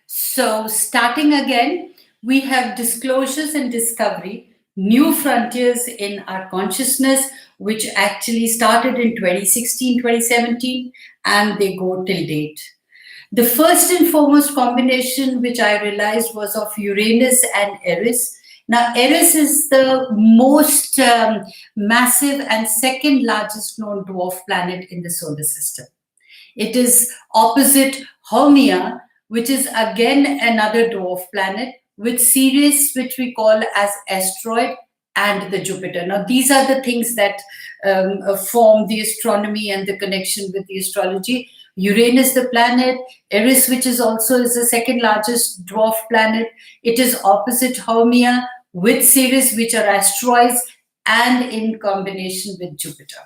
So, starting again, we have disclosures and discovery, new frontiers in our consciousness, which actually started in 2016, 2017, and they go till date. The first and foremost combination which I realized was of Uranus and Aeres. Now, Aeres is the most massive and second largest known dwarf planet in the solar system. It is opposite Haumea, which is again another dwarf planet, with Ceres, which we call as asteroid, and the Jupiter. Now, these are the things that form the astronomy and the connection with the astrology. Uranus, the planet, Eris, which is also is the second largest dwarf planet. It is opposite Haumea with Ceres, which are asteroids, and in combination with Jupiter.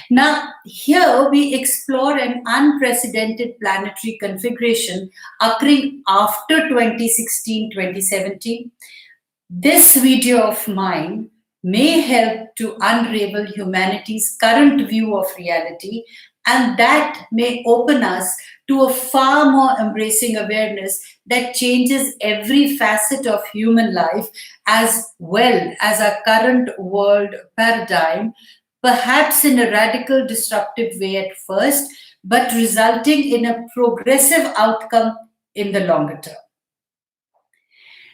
Now, here we explore an unprecedented planetary configuration occurring after 2016-2017. This video of mine may help to unravel humanity's current view of reality, and that may open us to a far more embracing awareness that changes every facet of human life as well as our current world paradigm, perhaps in a radical, disruptive way at first, but resulting in a progressive outcome in the longer term.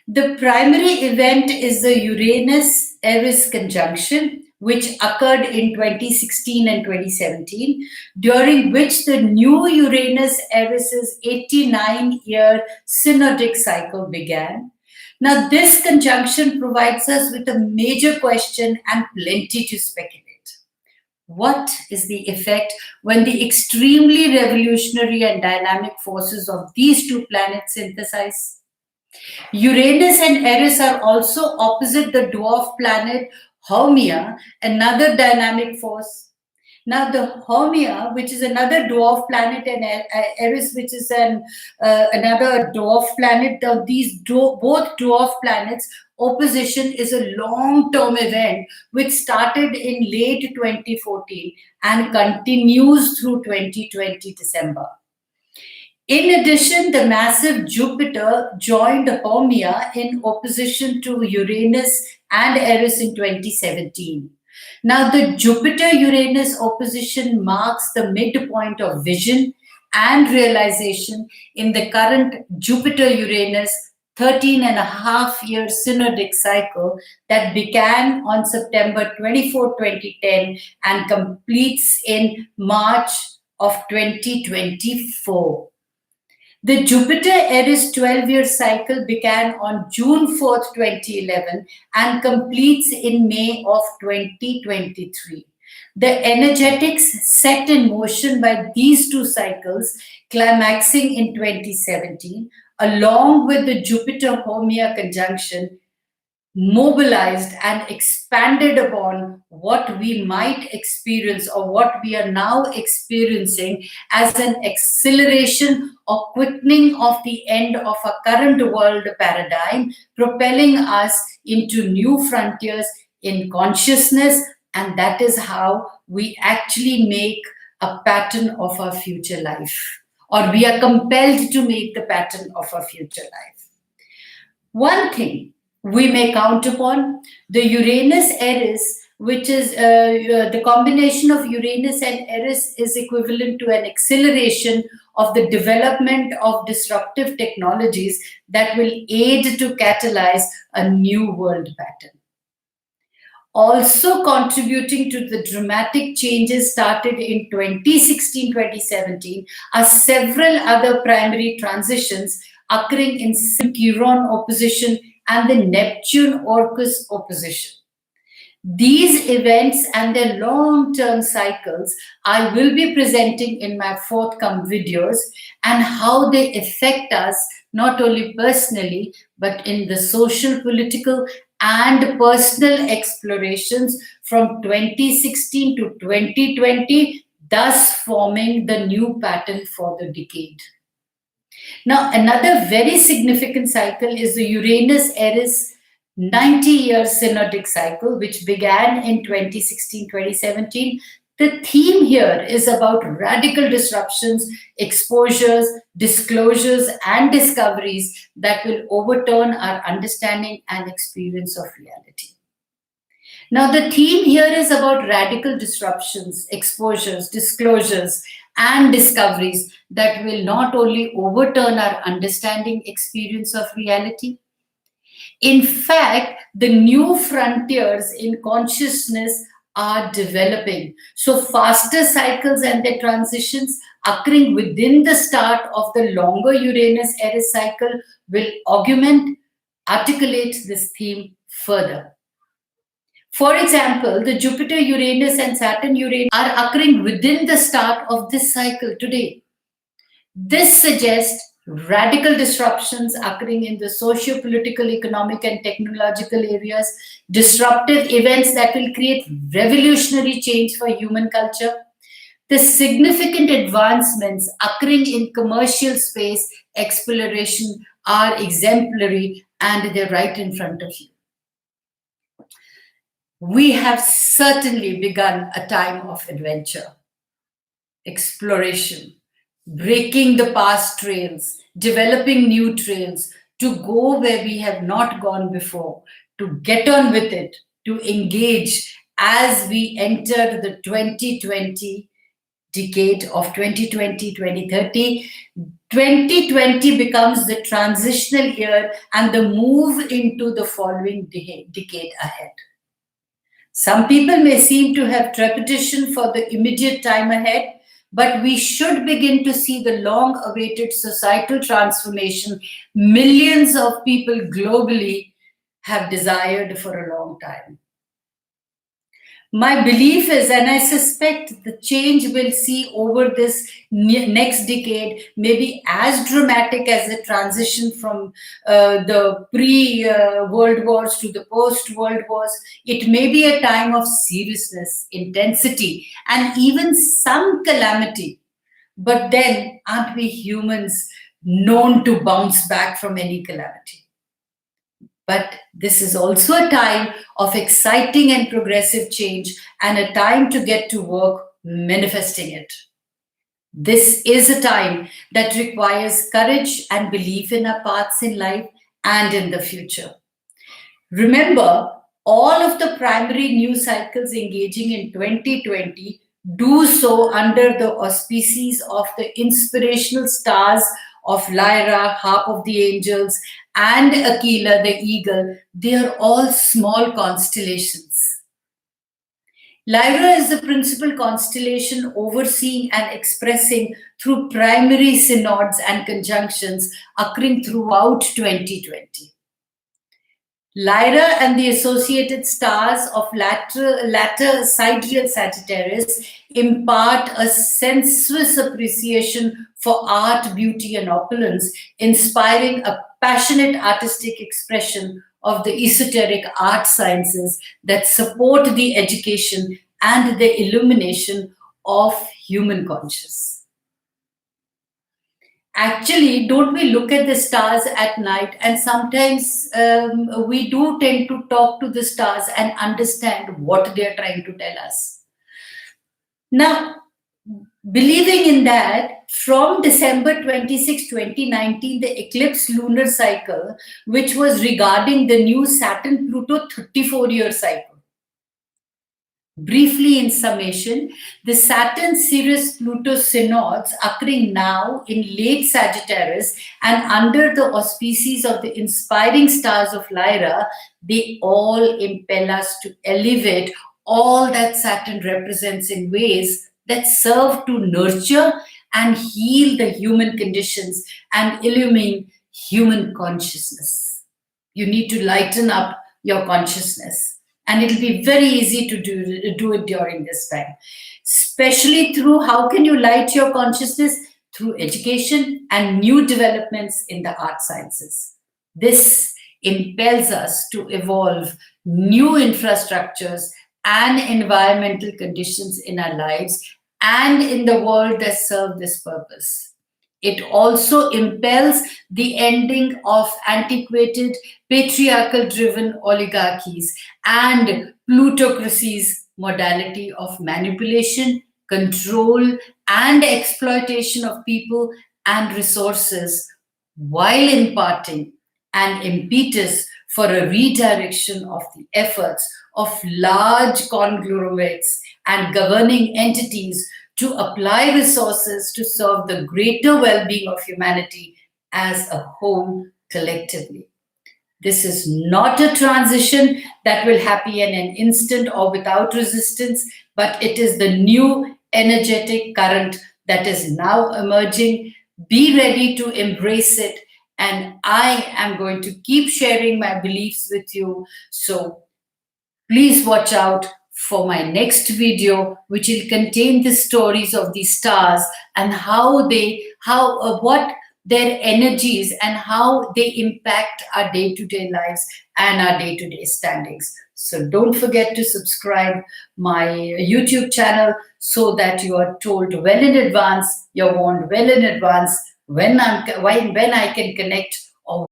The primary event is the Uranus-Eris conjunction, which occurred in 2016 and 2017, during which the new Uranus-Eris's 89-year synodic cycle began. Now, this conjunction provides us with a major question and plenty to speculate. What is the effect when the extremely revolutionary and dynamic forces of these two planets synthesize? Uranus and Eris are also opposite the dwarf planet Haumea, another dynamic force. Now, the Haumea, which is another dwarf planet, and Eris, which is another dwarf planet, both dwarf planets, opposition is a long-term event which started in late 2014 and continues through 2020 December. In addition, the massive Jupiter joined Haumea in opposition to Uranus and Eris in 2017. Now, the Jupiter-Uranus opposition marks the midpoint of vision and realization in the current Jupiter-Uranus 13.5-year synodic cycle that began on September 24, 2010 and completes in March of 2024. The Jupiter-Eris 12-year cycle began on June 4th, 2011 and completes in May of 2023. The energetics set in motion by these two cycles, climaxing in 2017, along with the Jupiter-Haumea conjunction, mobilized and expanded upon what we might experience or what we are now experiencing as an acceleration or quickening of the end of our current world paradigm, propelling us into new frontiers in consciousness, and that is how we actually make a pattern of our future life, or we are compelled to make the pattern of our future life. One thing we may count upon, the Uranus-Eris, which is the combination of Uranus and Eris is equivalent to an acceleration of the development of disruptive technologies that will aid to catalyze a new world pattern. Also contributing to the dramatic changes started in 2016-2017 are several other primary transitions occurring in Chiron opposition and the Neptune-Orcus opposition. These events and their long-term cycles I will be presenting in my forthcoming videos, and how they affect us not only personally, but in the social, political, and personal explorations from 2016 to 2020, thus forming the new pattern for the decade. Now, another very significant cycle is the Uranus-Eris 90-year synodic cycle, which began in 2016-2017, The theme here is about radical disruptions, exposures, disclosures, and discoveries that will overturn our understanding and experience of reality. Now, the theme here is about radical disruptions, exposures, disclosures, and discoveries that will not only overturn our understanding experience of reality. In fact, the new frontiers in consciousness are developing. So, faster cycles and their transitions occurring within the start of the longer Uranus Aeres cycle will augment, articulate this theme further. For example, the Jupiter Uranus and Saturn Uranus are occurring within the start of this cycle today. This suggests radical disruptions occurring in the socio-political, economic, and technological areas, disruptive events that will create revolutionary change for human culture. The significant advancements occurring in commercial space exploration are exemplary, and they're right in front of you. We have certainly begun a time of adventure, exploration, breaking the past trails, developing new trails, to go where we have not gone before, to get on with it, to engage as we enter the 2020 decade of 2020, 2030. 2020 becomes the transitional year and the move into the following decade ahead. Some people may seem to have trepidation for the immediate time ahead, but we should begin to see the long-awaited societal transformation millions of people globally have desired for a long time. My belief is, and I suspect the change we'll see over this next decade may be as dramatic as the transition from the pre-World Wars to the post-World Wars. It may be a time of seriousness, intensity, and even some calamity. But then, aren't we humans known to bounce back from any calamity? But this is also a time of exciting and progressive change, and a time to get to work manifesting it. This is a time that requires courage and belief in our paths in life and in the future. Remember, all of the primary news cycles engaging in 2020 do so under the auspices of the inspirational stars of Lyra, Harp of the Angels, and Aquila the Eagle. They are all small constellations. Lyra is the principal constellation overseeing and expressing through primary synods and conjunctions occurring throughout 2020. Lyra and the associated stars of latter sidereal Sagittarius impart a sensuous appreciation for art, beauty, and opulence, inspiring a passionate artistic expression of the esoteric art sciences that support the education and the illumination of human consciousness. Actually, don't we look at the stars at night, and sometimes we do tend to talk to the stars and understand what they are trying to tell us. Now, believing in that, from December 26, 2019, the eclipse lunar cycle, which was regarding the new Saturn-Pluto 34-year cycle. Briefly, in summation, the Saturn-Sirius-Pluto synods occurring now in late Sagittarius and under the auspices of the inspiring stars of Lyra, they all impel us to elevate all that Saturn represents in ways that serve to nurture and heal the human conditions and illumine human consciousness. You need to lighten up your consciousness. And it'll be very easy to do it during this time, especially through how can you light your consciousness? Through education and new developments in the art sciences. This impels us to evolve new infrastructures and environmental conditions in our lives and in the world that serve this purpose. It also impels the ending of antiquated, patriarchal-driven oligarchies and plutocracies modality of manipulation, control, and exploitation of people and resources, while imparting an impetus for a redirection of the efforts of large conglomerates and governing entities to apply resources to serve the greater well being of humanity as a whole collectively. This is not a transition that will happen in an instant or without resistance, but it is the new energetic current that is now emerging. Be ready to embrace it. And I am going to keep sharing my beliefs with you. So please watch out for my next video, which will contain the stories of the stars and what their energies and how they impact our day-to-day lives and our day-to-day standings. So don't forget to subscribe my YouTube channel so that you are told well in advance, you're warned well in advance when I can connect or